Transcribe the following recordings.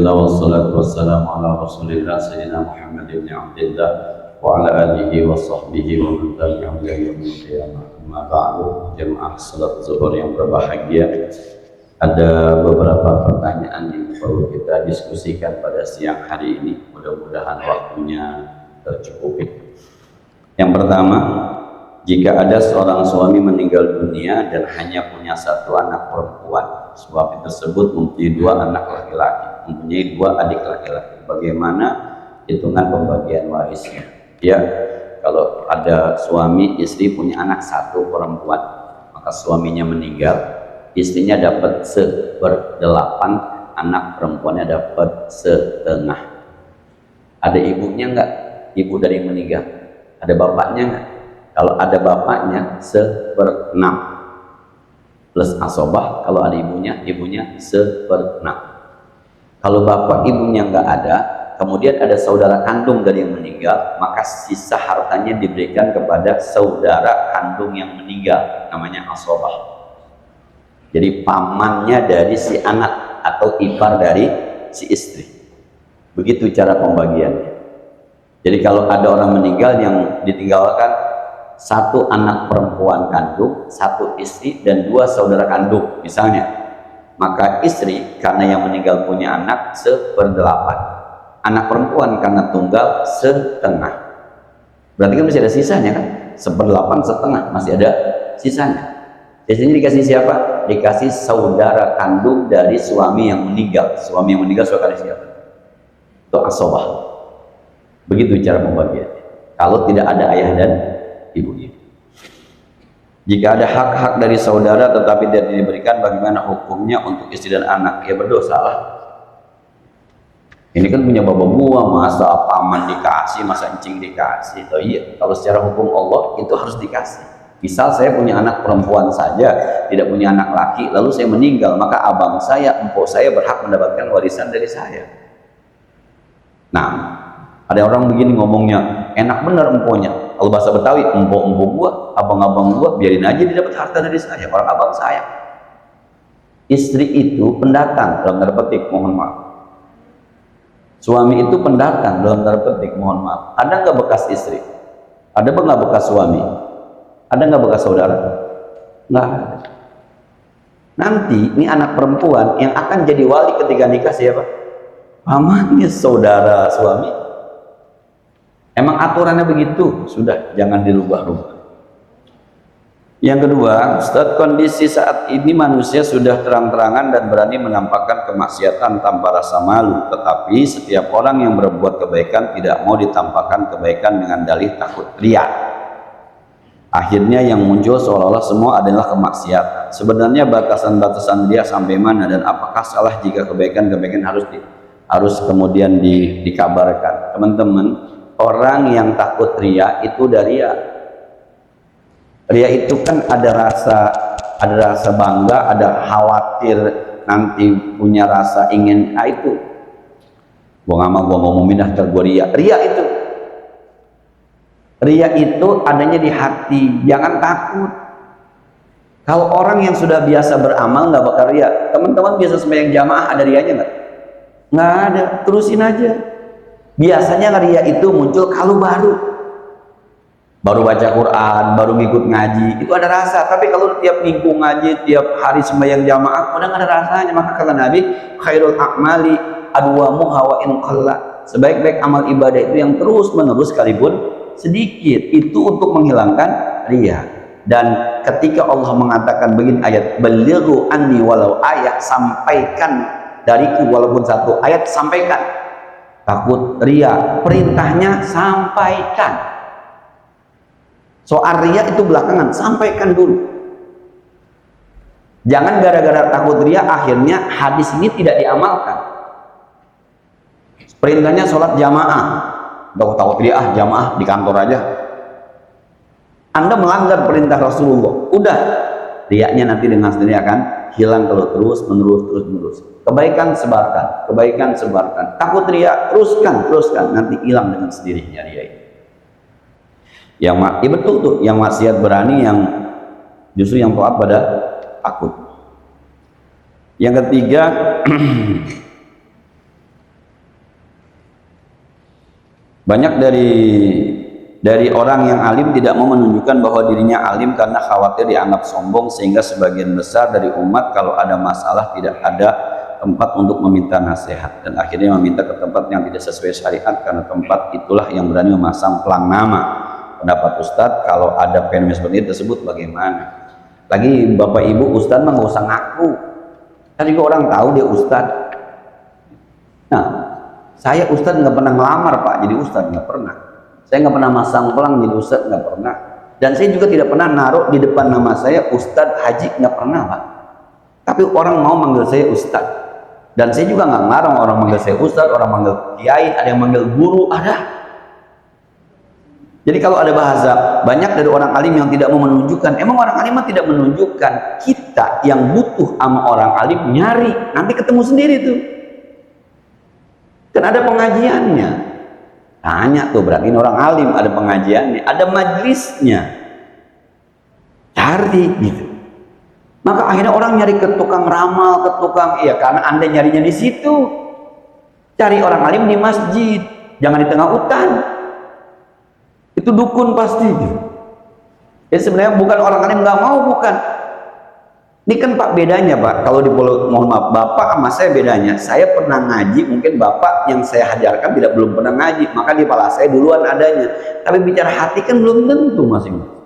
Alhamdulillah wassalatu wassalamu ala Rasulillah sayyidina Muhammad ibn Abdillah wa ala alihi wa sahbihi wa man tabi'ahum ila yaumil qiyamah. Amma ba'du, jemaah salat zuhur yang berbahagia. Ada beberapa pertanyaan yang perlu kita diskusikan pada siang hari ini. Mudah-mudahan waktunya tercukupi. Yang pertama, jika ada seorang suami meninggal dunia dan hanya punya satu anak perempuan, suami tersebut mempunyai dua anak laki-laki, mempunyai dua adik laki-laki, bagaimana hitungan pembagian warisnya? Ya, kalau ada suami istri punya anak satu perempuan, maka suaminya meninggal, istrinya dapat 1/8, anak perempuannya dapat setengah. Ada ibunya enggak? Ibu dari yang meninggal. Ada bapaknya enggak? Kalau ada bapaknya 1/6 plus asobah. Kalau ada ibunya, ibunya 1/6. Kalau bapak ibunya enggak ada, kemudian ada saudara kandung dari yang meninggal, maka sisa hartanya diberikan kepada saudara kandung yang meninggal, namanya asobah. Jadi pamannya dari si anak atau ipar dari si istri. Begitu cara pembagiannya. Jadi kalau ada orang meninggal yang ditinggalkan satu anak perempuan kandung, satu istri, dan dua saudara kandung misalnya, maka istri karena yang meninggal punya anak 1/8, anak perempuan karena tunggal 1/2. Berarti kan masih ada sisanya kan? 1/8 setengah, masih ada sisanya. Di sini dikasih siapa? Dikasih saudara kandung dari suami yang meninggal. Suami yang meninggal saudara siapa? Itu asobah. Begitu cara pembagiannya. Kalau tidak ada ayah dan ibunya. Jika ada hak-hak dari saudara tetapi tidak diberikan, bagaimana hukumnya untuk istri dan anak? Ya berdosa lah. Ini kan punya bapak gua, masa paman dikasih, masa encing dikasih? Oh iya, kalau secara hukum Allah itu harus dikasih. Misal saya punya anak perempuan saja, tidak punya anak laki, lalu saya meninggal, maka abang saya, empok saya berhak mendapatkan warisan dari saya. Nah, ada orang begini ngomongnya, enak bener empoknya. Kalau bahasa Betawi, empok-empok gua, abang-abang gua, biarin aja dia dapat harta dari saya, orang abang saya. Istri itu pendatang, dalam tanda petik, mohon maaf. Suami itu pendatang, dalam tanda petik, mohon maaf. Ada nggak bekas istri? Ada nggak bekas suami? Ada nggak bekas saudara? Nggak ada. Nanti ini anak perempuan yang akan jadi wali ketika nikah siapa? Pamannya saudara suami. Emang aturannya begitu, sudah jangan dirubah-rubah. Yang kedua, Ustaz, kondisi saat ini manusia sudah terang-terangan dan berani menampakkan kemaksiatan tanpa rasa malu, tetapi setiap orang yang berbuat kebaikan tidak mau ditampakkan kebaikan dengan dalih takut riya. Akhirnya yang muncul seolah-olah semua adalah kemaksiatan. Sebenarnya batasan-batasan dia sampai mana, dan apakah salah jika kebaikan-kebaikan harus kemudian dikabarkan? Teman-teman, orang yang takut ria itu dari ria. Ria itu kan ada rasa bangga, ada khawatir nanti punya rasa ingin, itu. Gua mau mindah ntar gua ria. Ria itu adanya di hati, jangan takut. Kalau orang yang sudah biasa beramal nggak bakal ria. Teman-teman biasa sembahyang jamaah ada rianya nggak? Nggak ada, terusin aja. Biasanya ria itu muncul kalau baru baca Quran, baru ngikut ngaji, itu ada rasa. Tapi kalau tiap minggu ngaji, tiap hari sembahyang jamaah, udah nggak ada rasanya. Maka kata Nabi, khairul a'mali adwamuha wa in qalla. Sebaik-baik amal ibadah itu yang terus menerus sekalipun sedikit. Itu untuk menghilangkan ria. Dan ketika Allah mengatakan begini ayat, balighu anni walau ayat, sampaikan dariku walaupun satu ayat, sampaikan. Takut ria, perintahnya sampaikan. Soal ria itu belakangan, sampaikan dulu. Jangan gara-gara takut ria akhirnya hadis ini tidak diamalkan. Perintahnya sholat jamaah, takut ria, jamaah di kantor aja. Anda melanggar perintah Rasulullah, udah riaknya nanti dengan sendiri akan hilang kalau terus menerus. Kebaikan sebarkan. Takut ria, teruskan, nanti hilang dengan sendirinya ria itu. Ya betul tuh, yang maksiat berani, yang justru yang taat pada takut. Yang ketiga, Banyak dari orang yang alim tidak mau menunjukkan bahwa dirinya alim karena khawatir dianggap sombong, sehingga sebagian besar dari umat kalau ada masalah tidak ada tempat untuk meminta nasihat dan akhirnya meminta ke tempat yang tidak sesuai syariat, karena tempat itulah yang berani memasang pelang nama. Pendapat Ustadz, kalau ada fenomena seperti itu tersebut bagaimana? Lagi Bapak Ibu, Ustadz mah nggak usah ngaku, kan juga orang tahu dia Ustadz. Nah, saya Ustadz nggak pernah ngelamar Pak jadi Ustadz, nggak pernah. Saya nggak pernah masang pelang jadi Ustadz, nggak pernah. Dan saya juga tidak pernah naruh di depan nama saya Ustadz Haji, nggak pernah Pak. Tapi orang mau manggil saya Ustadz. Dan saya juga nggak ngarang orang manggil saya Ustadz, orang manggil kiai, ada yang manggil guru, ada. Jadi kalau ada bahasa, banyak dari orang alim yang tidak mau menunjukkan. Emang orang alim tidak menunjukkan. Kita yang butuh sama orang alim nyari, nanti ketemu sendiri tuh. Kan ada pengajiannya. Tanya tuh, berarti orang alim ada pengajiannya, ada majlisnya. Cari gitu. Maka akhirnya orang nyari ke tukang ramal, ke tukang, iya karena Anda nyarinya di situ. Cari orang alim di masjid, jangan di tengah hutan. Itu dukun pasti. Jadi sebenarnya bukan orang alim nggak mau, bukan. Ini kan Pak bedanya Pak, kalau di pulau, mohon maaf, Bapak sama saya bedanya. Saya pernah ngaji, mungkin Bapak yang saya ajarkan belum pernah ngaji, maka di kepala saya duluan adanya. Tapi bicara hati kan belum tentu masing-masing.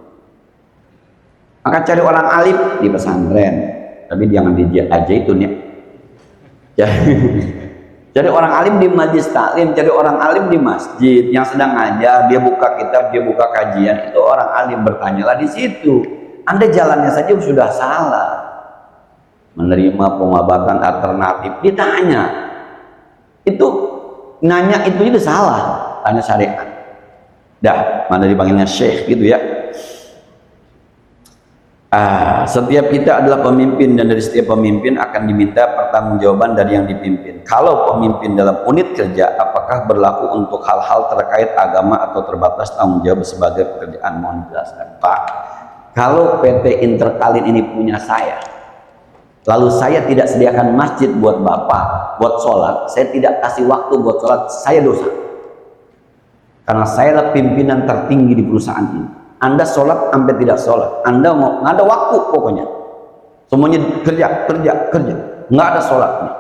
Maka cari orang alim di pesantren, tapi jangan aja itu nih. Cari orang alim di majlis taklim, cari orang alim di masjid yang sedang ngajar, dia buka kitab, dia buka kajian, itu orang alim, bertanyalah di situ. Anda jalannya saja sudah salah. Menerima pengobatan alternatif, ditanya. Itu nanya itu udah salah, tanya syariat. Dah, mana dipanggilnya syekh gitu ya. Setiap kita adalah pemimpin dan dari setiap pemimpin akan diminta pertanggungjawaban dari yang dipimpin. Kalau pemimpin dalam unit kerja, apakah berlaku untuk hal-hal terkait agama atau terbatas tanggung jawab sebagai pekerjaan? Mohon dijelaskan Pak. Kalau PT Interkalin ini punya saya, lalu saya tidak sediakan masjid buat Bapak, buat sholat, saya tidak kasih waktu buat sholat, saya dosa. Karena saya adalah pimpinan tertinggi di perusahaan ini. Anda sholat sampai tidak sholat, Anda mau nggak ada waktu pokoknya, semuanya kerja, nggak ada sholatnya,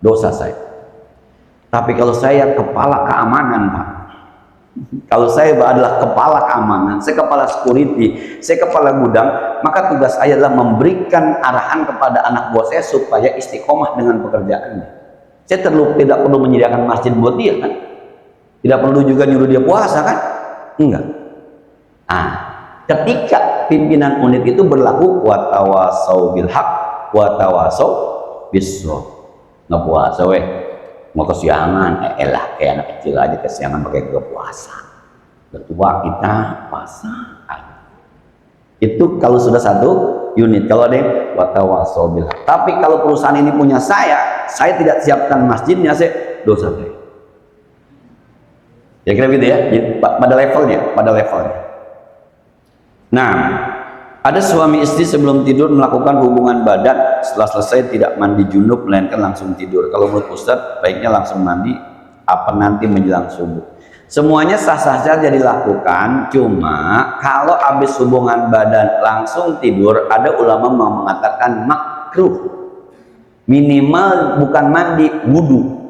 dosa saya. Tapi kalau saya kepala keamanan Pak, kalau saya adalah kepala keamanan, saya kepala security, saya kepala gudang, maka tugas saya adalah memberikan arahan kepada anak buah saya supaya istiqomah dengan pekerjaannya. Saya tidak perlu menyediakan masjid buat dia kan, tidak perlu juga nyuruh dia puasa kan, enggak. Ketika pimpinan unit itu berlaku watawasau bil haq watawasau bis-sabr, nggak puasa mau kesiangan, elah kayak anak kecil aja kesiangan pakai puasa. Ketua kita puasa. Itu kalau sudah satu unit. Kalau ada yang watawasau bil haq. Tapi kalau perusahaan ini punya saya tidak siapkan masjidnya, saya dosa saya. Ya kira gitu ya. Pada levelnya. Nah, ada suami istri sebelum tidur melakukan hubungan badan, setelah selesai tidak mandi junub melainkan langsung tidur. Kalau menurut Ustadz baiknya langsung mandi apa nanti menjelang subuh? Semuanya sah-sah saja dilakukan, cuma kalau habis hubungan badan langsung tidur, ada ulama mengatakan makruh. Minimal bukan mandi, wudu.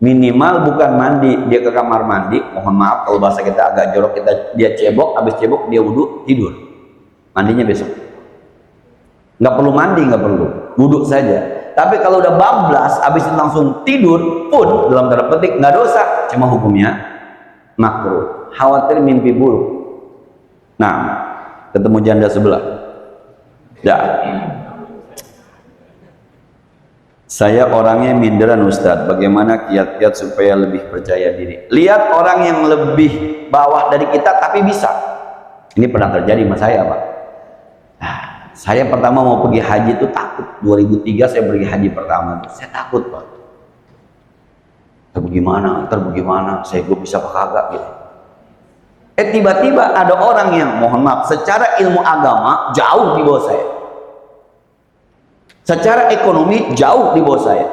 Minimal bukan mandi, dia ke kamar mandi, mohon maaf kalau bahasa kita agak jorok, dia cebok, habis cebok dia wudhu, tidur, mandinya besok. Nggak perlu mandi, nggak perlu, wudhu saja. Tapi kalau udah bablas, habis itu langsung tidur pun dalam tanda petik nggak dosa, cuma hukumnya makruh. Khawatir mimpi buruk. Nah, ketemu janda sebelah. Dah. Saya orangnya minderan Ustadz, bagaimana kiat-kiat supaya lebih percaya diri? Lihat orang yang lebih bawah dari kita tapi bisa. Ini pernah terjadi sama saya Pak. Saya pertama mau pergi haji itu takut. 2003 saya pergi haji pertama, saya takut Pak. Bagaimana? Saya bisa apa kagak gitu. Tiba-tiba ada orang yang mohon maaf secara ilmu agama jauh di bawah saya. Secara ekonomi jauh di bawah saya.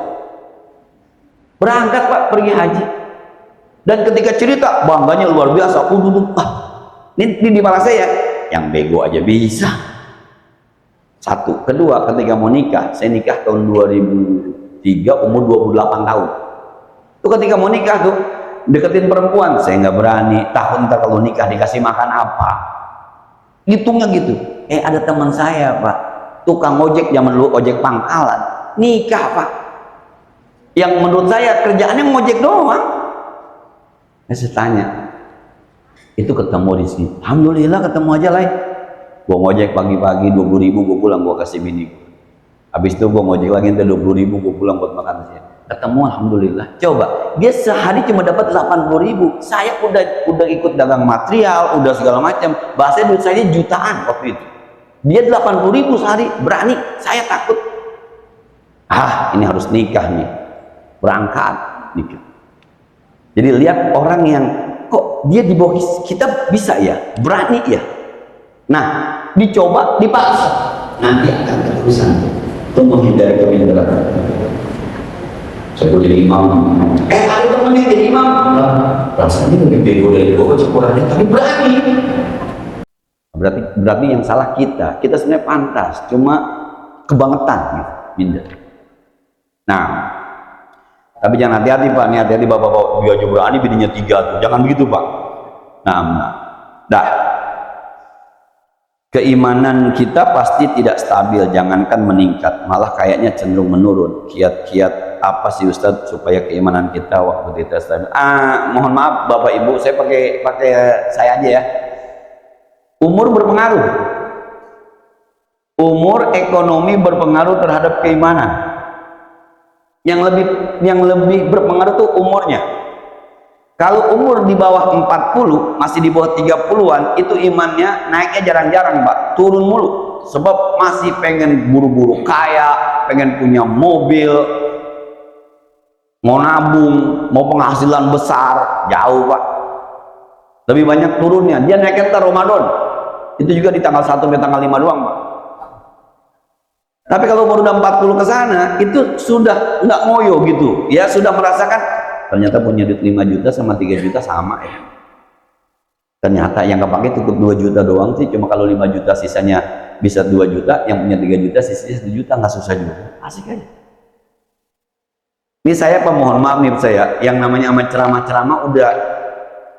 Berangkat Pak pergi haji. Dan ketika cerita, bangganya luar biasa. Duduk, ini di malah saya, yang bego aja bisa. Satu. Kedua, ketika mau nikah, saya nikah tahun 2003, umur 28 tahun. Itu ketika mau nikah tuh, deketin perempuan, saya nggak berani. Takut ntar kalau nikah dikasih makan apa. Hitungnya gitu. Ada teman saya, Pak, tukang ojek zaman dulu, ojek pangkalan, nikah, Pak. Yang menurut saya kerjaannya ngojek doang. Saya tanya, itu ketemu di sini. Alhamdulillah ketemu aja lah. Gua ngojek pagi-pagi 20.000, gua pulang, gua kasih bini. Habis itu gua ngojek lagi nanti 20.000, gua pulang buat makan siang. Ketemu alhamdulillah. Coba, dia sehari cuma dapat 80.000. Saya udah ikut dagang material, udah segala macam. Bahasanya duit saya jutaan waktu itu. Dia 80.000 sehari, berani. Saya takut. Ini harus nikah nih. Berangkat nikah. Jadi lihat orang yang kok dia di bawah kita bisa ya, berani ya. Nah, dicoba, dipaksa, nanti akan keterusan untuk menghindari kemiskinan. Saya mau jadi imam. Ada temennya jadi imam. Rasanya lebih bego dari gue, cepurannya, tapi berani. Berarti yang salah kita. Kita sebenarnya pantas, cuma kebangetan gitu, minder. Nah, tapi jangan hati-hati Pak, nih hati-hati bapak-bapak, dia aja berani bininya 3 tuh, jangan begitu Pak. Nah, keimanan kita pasti tidak stabil, jangankan meningkat, malah kayaknya cenderung menurun. Kiat-kiat apa sih Ustadz supaya keimanan kita waktu kita stabil? Mohon maaf Bapak Ibu, saya pakai saya aja ya. Umur berpengaruh. Umur, ekonomi berpengaruh terhadap keimanan. Yang lebih berpengaruh tuh umurnya. Kalau umur di bawah 40, masih di bawah 30-an, itu imannya naiknya jarang-jarang Pak, turun mulu. Sebab masih pengen buru-buru kaya, pengen punya mobil, mau nabung, mau penghasilan besar, jauh Pak. Lebih banyak turunnya. Dia naiknya ntar Ramadan. Itu juga di tanggal 1 sampai tanggal 5 doang Pak. Tapi kalau umur udah 40 ke sana, itu sudah nggak ngoyo gitu. Ya sudah merasakan, ternyata punya duit 5 juta sama 3 juta sama ya. Ternyata yang kepake cukup 2 juta doang sih. Cuma kalau 5 juta sisanya bisa 2 juta, yang punya 3 juta sisanya 1 juta, nggak susah juga. Asik aja. Ini saya pemohon maaf nih saya, yang namanya sama ceramah-ceramah udah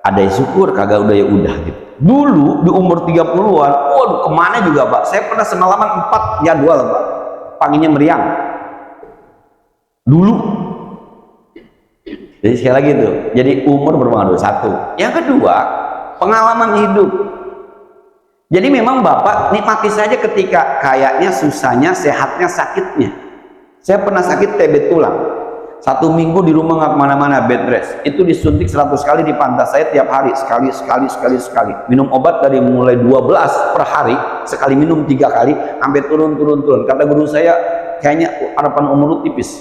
ada yang syukur, kagak udah ya udah gitu. Dulu di umur 30-an, waduh kemana juga Pak. Saya pernah semalaman 4 jadwal Pak. Paginya meriang dulu. Jadi sekali lagi tuh, jadi umur berpengaruh. Satu. Yang kedua, pengalaman hidup. Jadi memang Bapak nikmati saja ketika kayaknya, susahnya, sehatnya, sakitnya. Saya pernah sakit TB tulang. 1 minggu di rumah nggak kemana-mana, bed rest. Itu disuntik 100 kali di pantat saya tiap hari, sekali. Minum obat dari mulai 12 per hari, sekali minum 3 kali, sampai turun. Kata guru saya, kayaknya harapan umur lu tipis.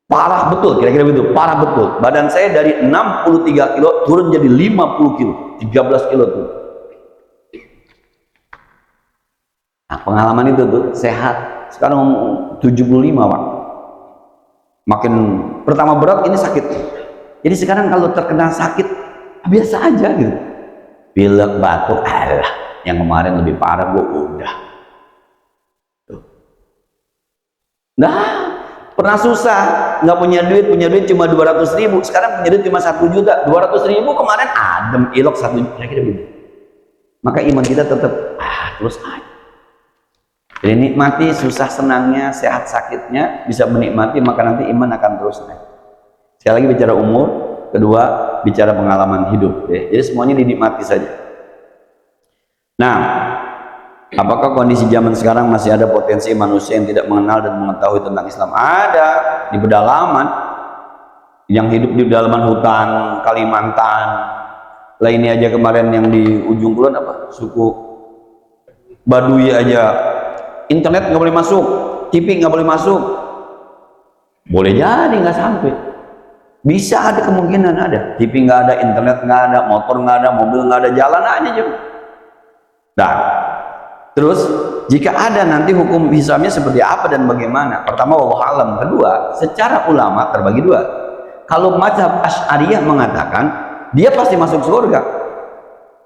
Parah betul, kira-kira begitu, parah betul. Badan saya dari 63 kilo turun jadi 50 kilo, 13 kilo tuh. Nah, pengalaman itu tuh sehat. Sekarang 75 Pak. Makin pertama berat, ini sakit. Jadi sekarang kalau terkena sakit biasa aja gitu, pilek, batuk, yang kemarin lebih parah gua udah. Nah, pernah susah, nggak punya duit cuma 200.000, sekarang punya duit cuma 1 juta. 200.000 kemarin adem, ilok 1 juta, kira-kira gitu. Maka iman kita tetap terus aja. Jadi nikmati susah senangnya, sehat sakitnya, bisa menikmati, maka nanti iman akan terus naik. Sekali lagi bicara umur, kedua bicara pengalaman hidup. Jadi semuanya dinikmati saja. Nah, apakah kondisi zaman sekarang masih ada potensi manusia yang tidak mengenal dan mengetahui tentang Islam? Ada di pedalaman, yang hidup di pedalaman hutan Kalimantan. Lah ini aja kemarin yang di ujung kulon apa? Suku Baduy aja. Internet nggak boleh masuk, TV nggak boleh masuk. Boleh jadi nggak sampai. Bisa ada kemungkinan ada. TV nggak ada, internet nggak ada, motor nggak ada, mobil nggak ada, jalan aja juga. Nah, terus jika ada nanti hukum hisabnya seperti apa dan bagaimana? Pertama, wallahu alam. Kedua, secara ulama terbagi 2. Kalau mazhab Asy'ariyah mengatakan dia pasti masuk surga.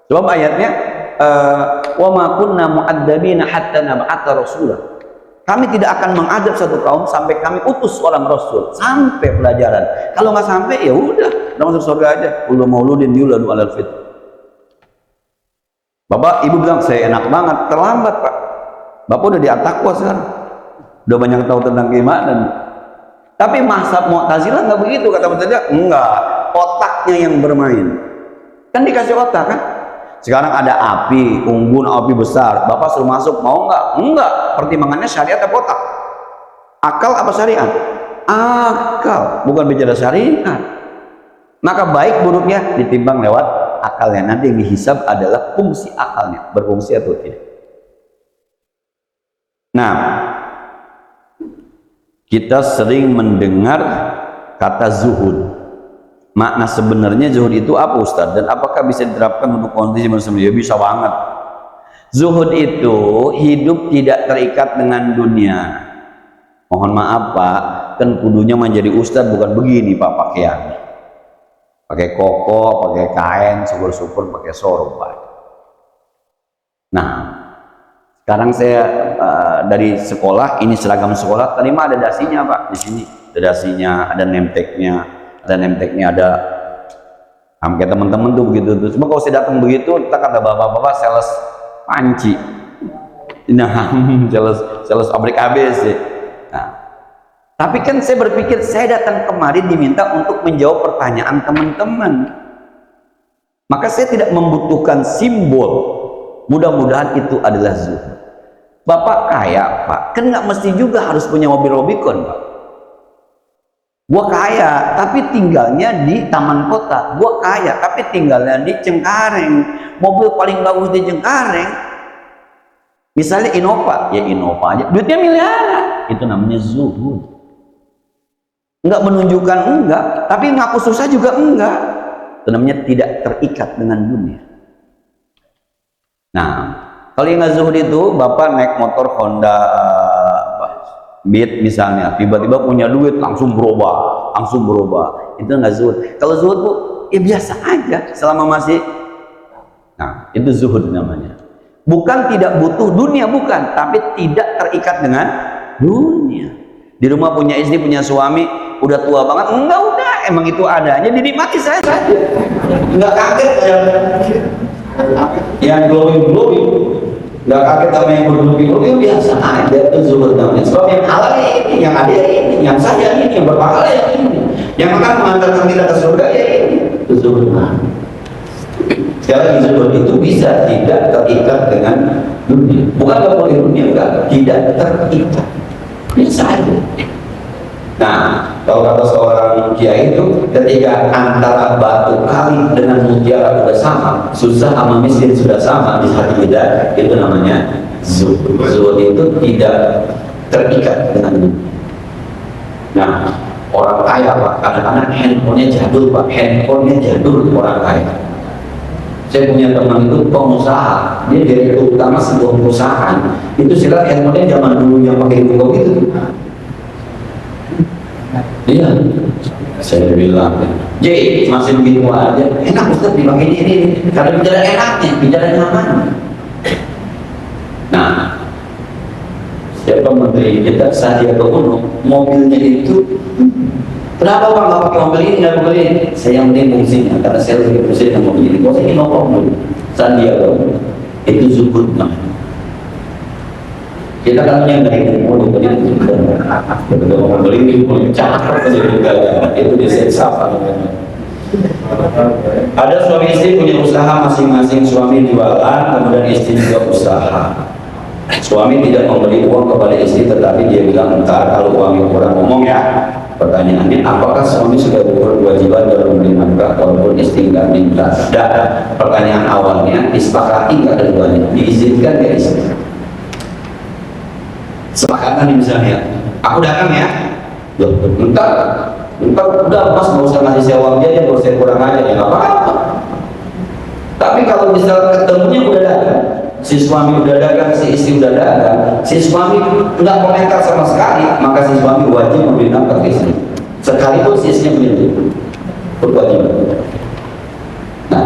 Sebab ayatnya wa ma kunna mu'adzabina hatta nab'atha rasula. Kami tidak akan mengadab satu kaum sampai kami utus seorang rasul, sampai pelajaran. Kalau nggak sampai ya udah masuk surga aja. Kullu mauludin yuladu 'alal fitrah. Bapak ibu bilang saya enak banget, terlambat Pak. Bapak udah di at-taqwa sekarang, udah banyak tahu tentang keimanan. Tapi mazhab Mu'tazilah nggak begitu, kata Mu'tazilah enggak, otaknya yang bermain. Kan dikasih otak kan. Sekarang ada api, unggun api besar, Bapak suruh masuk, mau nggak? Enggak. Pertimbangannya syariat atau otak? Akal apa syariat? Akal, bukan bicara syariat. Maka baik buruknya ditimbang lewat akalnya. Nanti yang dihisab adalah fungsi akalnya, berfungsi atau tidak. Nah, kita sering mendengar kata zuhud. Makna sebenarnya zuhud itu apa Ustadz? Dan apakah bisa diterapkan untuk kondisi manusia? Ya bisa banget. Zuhud itu hidup tidak terikat dengan dunia. Mohon maaf Pak, kan kudunya menjadi Ustadz bukan begini Pak pakaian. Pakai koko, pakai kain, syukur-syukur pakai sorban. Nah, sekarang saya dari sekolah, ini seragam sekolah, terima ada dasinya Pak di sini. Ada dasinya, ada nemteknya. Dan nemteknya ada kayak teman-teman tuh begitu tuh. Cuma kalau saya datang begitu, kita kata bapak-bapak sales panci, nah sales pabrik ABC. Nah, tapi kan saya berpikir saya datang kemarin diminta untuk menjawab pertanyaan teman-teman, maka saya tidak membutuhkan simbol. Mudah-mudahan itu adalah zuhud. Bapak kaya Pak, kan nggak mesti juga harus punya mobil Rubicon Pak. Gua kaya tapi tinggalnya di taman kota. Gua kaya tapi tinggalnya di Cengkareng. Mobil paling bagus di Cengkareng misalnya Innova, ya Innova aja, duitnya miliaran. Itu namanya zuhud. Enggak menunjukkan enggak, tapi ngaku susah juga enggak. Itu namanya tidak terikat dengan dunia. Nah, kalau yang nggak zuhud itu Bapak naik motor Honda Beat misalnya, tiba-tiba punya duit langsung berubah, itu nggak zuhud. Kalau zuhud Bu, ya biasa aja selama masih, nah itu zuhud namanya. Bukan tidak butuh dunia, bukan, tapi tidak terikat dengan dunia. Di rumah punya istri, punya suami, udah tua banget, enggak, udah emang itu adanya, dinikmati saja, nggak kaget yang glowing. Nggak kaget sama yang berlebih-lebih, biasa aja. Itu zuhud namanya. Sebab yang halal ini, yang ada ini, yang saya ini, yang berpahala ini, yang akan mengantarkan kita ke surga ya ini. Itu zuhud. Sekali lagi zuhud itu bisa tidak terikat dengan dunia. Bukan nggak boleh dunia, enggak, tidak terikat. Biasa aja. Nah, kalau kata seorang kiai itu, ketika antara batu kali dengan mutiara sudah sama, susah sama miskin sudah sama di hati kita, itu namanya zuhud. Zuhud itu tidak terikat dengan dunia. Nah, orang kaya Pak, kadang-kadang handphonenya jadul Pak, handphonenya jadul orang kaya. Saya punya teman itu pengusaha, dia direktur utama sebuah perusahaan. Itu sila handphonenya zaman dulu yang pakai buku gitu. Iya, saya bilang, J masih begitu aja, enak Ustaz dipakai ini, karena bicara enaknya, bicara nyaman. Nah, siapa menteri kita Sandiaga Uno, mobilnya itu, kenapa Pak nggak pakai mobil ini, nggak mobil ini? Saya yang penting fungsinya, karena saya lebih fungsi dengan mobil ini. Kok saya ingin mobil Sandiaga Uno, itu zuhud namanya. Kita kan punya dari mobil itu juga, betul mobil ini pun cakep juga, itu diseksa. Ada suami istri punya usaha masing-masing, suami jualan, kemudian istri juga usaha. Suami tidak memberi uang kepada istri, tetapi dia bilang entar kalau uangnya kurang, ngomong ya. Pertanyaannya, apakah suami sudah berkewajiban dalam memberi nafkah walaupun istri nggak minta? Dan pertanyaan awalnya, disepakati nggak keduanya? Diizinkan nggak istri? Sepakatan misalnya, aku datang ya, bentar udah mas nggak usah ngasih saya uang aja, nggak usah kurang aja ya nggak apa-apa. Tapi kalau misal ketemunya udah dagang, si suami udah dagang, si istri udah dagang, si suami nggak komentar sama sekali, maka si suami wajib memberi nafkah ke istri. sekalipun si istrinya begitu berkewajiban. Nah,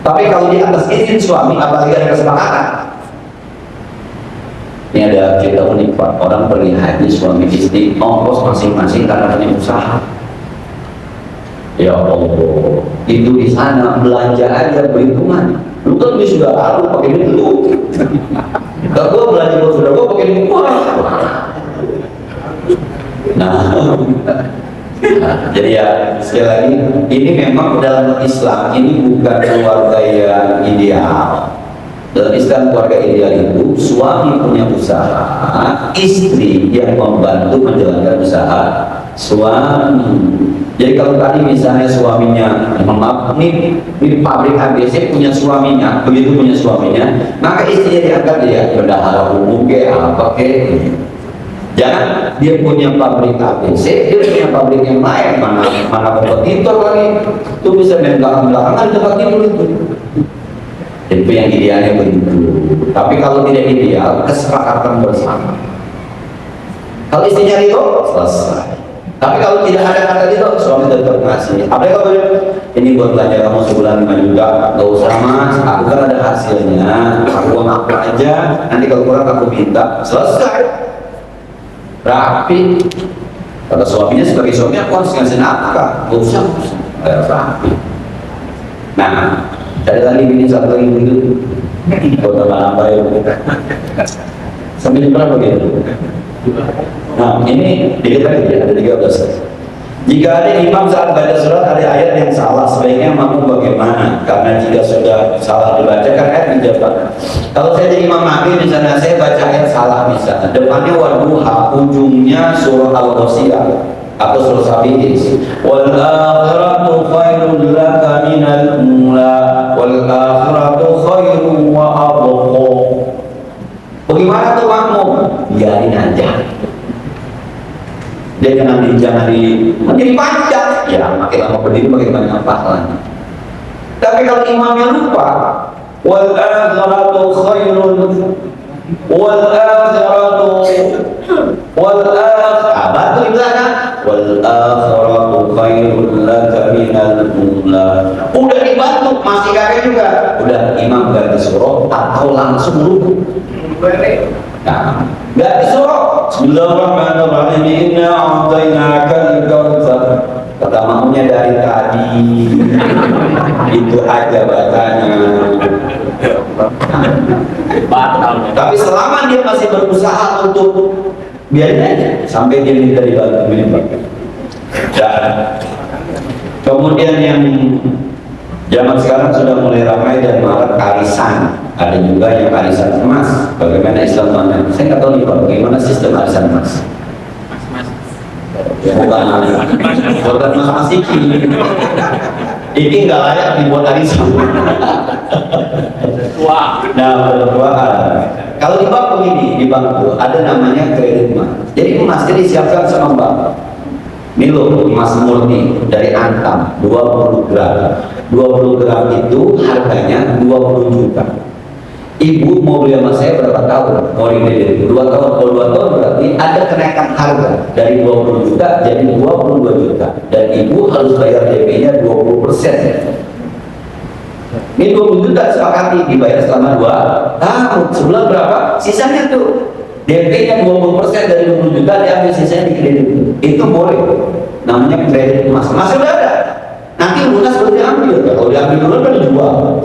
tapi kalau di atas izin suami, apalagi ada kesepakatan. Ini ada cerita unik Pak, orang pergi haji suami istri ongkos masing-masing karena punya usaha. Ya Allah, itu di sana belanja aja berhitungan. Lu kan beli sudah lalu pakai duit lu. Kalau gua belanja buat sudah gua pakai duit gua. Nah, jadi ya sekali lagi ini memang dalam Islam ini bukan keluarga yang ideal. Dalam Islam keluarga ideal itu suami punya usaha, istri yang membantu menjalankan usaha suami. Jadi kalau tadi misalnya suaminya, maaf, ini pabrik ABC punya suaminya, begitu punya suaminya, maka istrinya diangkat dia bendahara umum kayak apa kayak. Jangan dia punya pabrik ABC, dia punya pabrik yang lain, mana kompetitor lagi, itu bisa main belakang-belakangan tempat tidur itu. Itu yang idealnya begitu. Tapi kalau tidak ideal, kesepakatan bersama. Kalau istrinya itu selesai. Tapi kalau tidak ada kata itu, suami tetap ngasih. Apalagi kalau ini buat belanja kamu sebulan 5 juta, gak usah mas, aku kan ada hasilnya, aku uang aku aja, nanti kalau kurang aku minta, selesai. Rapi. Kata suaminya sebagai suami aku harus ngasih nafkah, gak usah, rapi. Nah, cari lagi ini satu lagi begitu. Kau tambah apa ya? Sampai berapa gitu? Nah, ini dikit lagi ya, ada 13. Jika ada imam saat baca surat ada ayat yang salah, sebaiknya makmum bagaimana? Karena jika sudah salah dibaca kan ayat dijawab. Kalau saya jadi imam makmum misalnya saya baca ayat salah misalnya, depannya wadduha, ujungnya surah Al-Ghasyiyah atau surah Sabiqis. Wal akhiratu khairul laka minal ula, wal akhiratu khairu wa abqa. Bagaimana tuh makmum? Biarin aja. Dia jangan menjadi panjang. Ya, makin lama berdiri makin banyak pahalanya. Tapi kalau imamnya lupa, wal akhiratu khairun wal akhiratu wal akhiratu di belakang wal akhiratu khairun laka minal ula. Udah dibantu masih kakek juga. Udah imam ganti surah atau langsung rukuk. Nah, nggak disuruh Bismillahirrahmanirrahim inna a'tainakal kautsar. Kata makmumnya dari tadi itu aja bacanya. Tapi selama dia masih berusaha untuk biarin aja sampai dia minta dibantu. Dan kemudian yang zaman sekarang sudah mulai ramai dan marak arisan. Ada juga yang arisan emas. Bagaimana Islam mana? Saya nggak tahu nih Pak, bagaimana sistem arisan emas? Bukan mas iki. Ini nggak layak dibuat arisan. Wah. Nah, berdoa. Kalau di bank begini, di bank itu ada namanya kredit emas. Jadi emasnya disiapkan sama bank. Ini loh, emas murni dari Antam 20 gram. 20 gram itu harganya 20 juta. Ibu mau beli sama saya berapa tahun? Mau dikredit 2 tahun. Kalau 2 tahun berarti ada kenaikan harga dari 20 juta jadi 22 juta. Dan ibu harus bayar DP-nya 20%. Ini 20 juta sepakati dibayar selama 2 tahun. Sebulan berapa? Sisanya tuh DP-nya 20% dari 20 juta diambil, sisanya dikredit. Itu boleh. Namanya kredit emas. Masih udah ada. Nanti lunas baru diambil. Kalau diambil dulu kan dijual.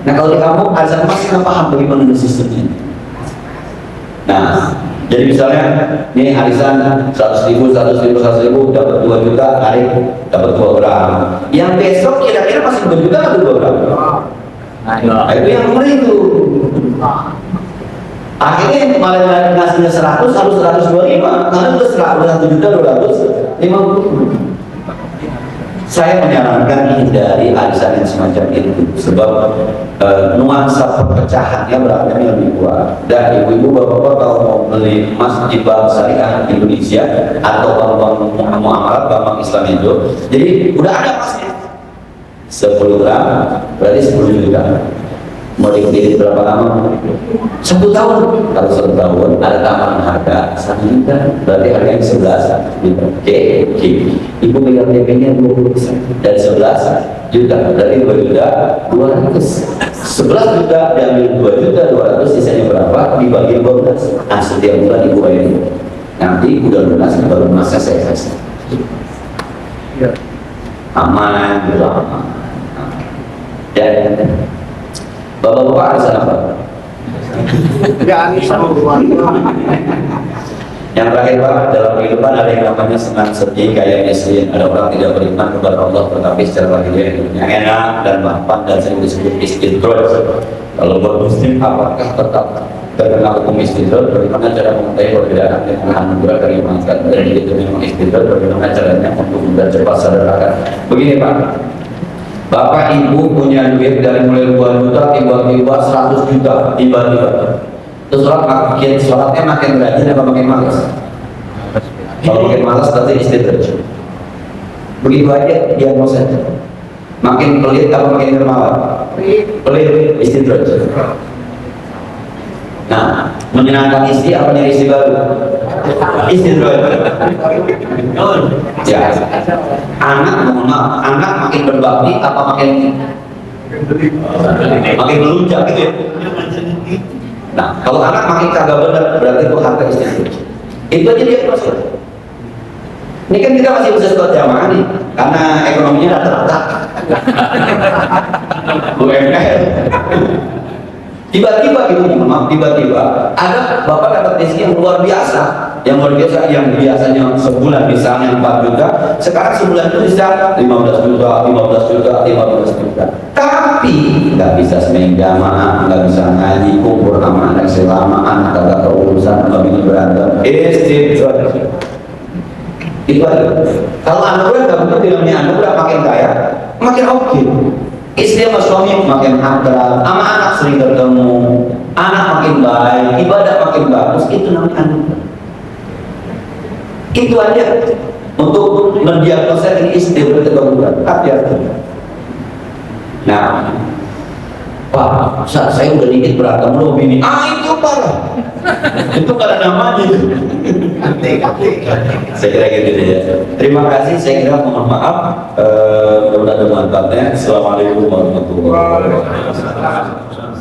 Nah kalau di kampung arisan emas kita paham bagaimana sistemnya. Nah, jadi misalnya ini arisan 100.000 dapat 2 juta, tarik dapat 2 gram. Yang besok kira-kira masih 2 juta atau 2 gram? Nah, itu yang ngeri itu. Akhirnya malah ngasihnya 100 harus 125 karena udah 1 juta 250. Saya menyarankan hindari arisan yang semacam itu sebab nuansa perpecahannya berarti lebih kuat. Dan ibu-ibu bapak-bapak kalau mau beli emas di bank syariah Indonesia atau bank-bank muamalat bank Islam itu, jadi udah ada emasnya 10 gram berarti 10 juta. Mau dikredit berapa lama? 1 tahun. Kalau 1 tahun ada tambahan harga 1 juta, berarti harganya 11 juta. Oke. Ibu pegang DP-nya 20% dari 11 juta, berarti 2 juta 200. 11 juta diambil 2 juta 200, sisanya berapa? Dibagi 12. Nah, setiap bulan ibu bayar. Nanti udah lunas baru masa saya kasih. Aman, aman. Dan bapak-bapak ada apa? Yang terakhir Pak, dalam kehidupan ada yang namanya senang sedih, kayak miskin. Ada orang tidak beriman kepada Allah, tetapi secara lahiriah hidupnya enak dan mapan dan sering disebut istidraj. Kalau buat muslim, apakah tetap terkena hukum istidraj? Bagaimana cara mengetahui perbedaan dengan anugerah dari makan dan itu memang istidraj? Bagaimana caranya untuk mudah cepat sadarkan? Begini Pak, Bapak Ibu punya duit dari mulai 2 juta tiba-tiba 100 juta tiba-tiba. Terus sholatnya makin rajin apa makin malas? Kalau makin malas berarti istidraj. Begitu aja diagnosanya. Makin pelit apa makin dermawan? Pelit, istidraj. Nah, menyenangkan istri apa nyari istri baru? Istidraj. Ya. Anak makin berbakti apa makin melunjak gitu ya? Nah, kalau anak makin kagak benar berarti itu harta istri. Itu aja dia proses. Ini kan kita masih bisa sholat jamaah nih, karena ekonominya rata-rata. UMR. Tiba-tiba gitu, maaf, tiba-tiba ada bapak dapat rezeki yang luar biasa, yang biasanya sebulan misalnya 4 juta, sekarang sebulan itu bisa 15 juta, 15 juta, 15 juta. Tapi nggak bisa semenggamaan, nggak bisa ngaji, kumpul sama anak selama anak kagak keurusan, nggak bisa berantem. Itu aja. Kalau anugerah nggak betul bilangnya anugerah makin kaya, makin oke. Istri sama suami makin akrab, sama anak sering ketemu, anak makin baik, ibadah makin bagus, itu namanya anugerah. Itu aja untuk mendiagnosa ini istri berketurunan. Hati-hati. Nah, Pak, saya udah dikit berantem loh bini. Itu parah. Itu karena namanya. Saya kira gitu ya. Terima kasih. Saya kira mohon maaf. Mudah-mudahan ada manfaatnya. Assalamualaikum warahmatullahi wabarakatuh.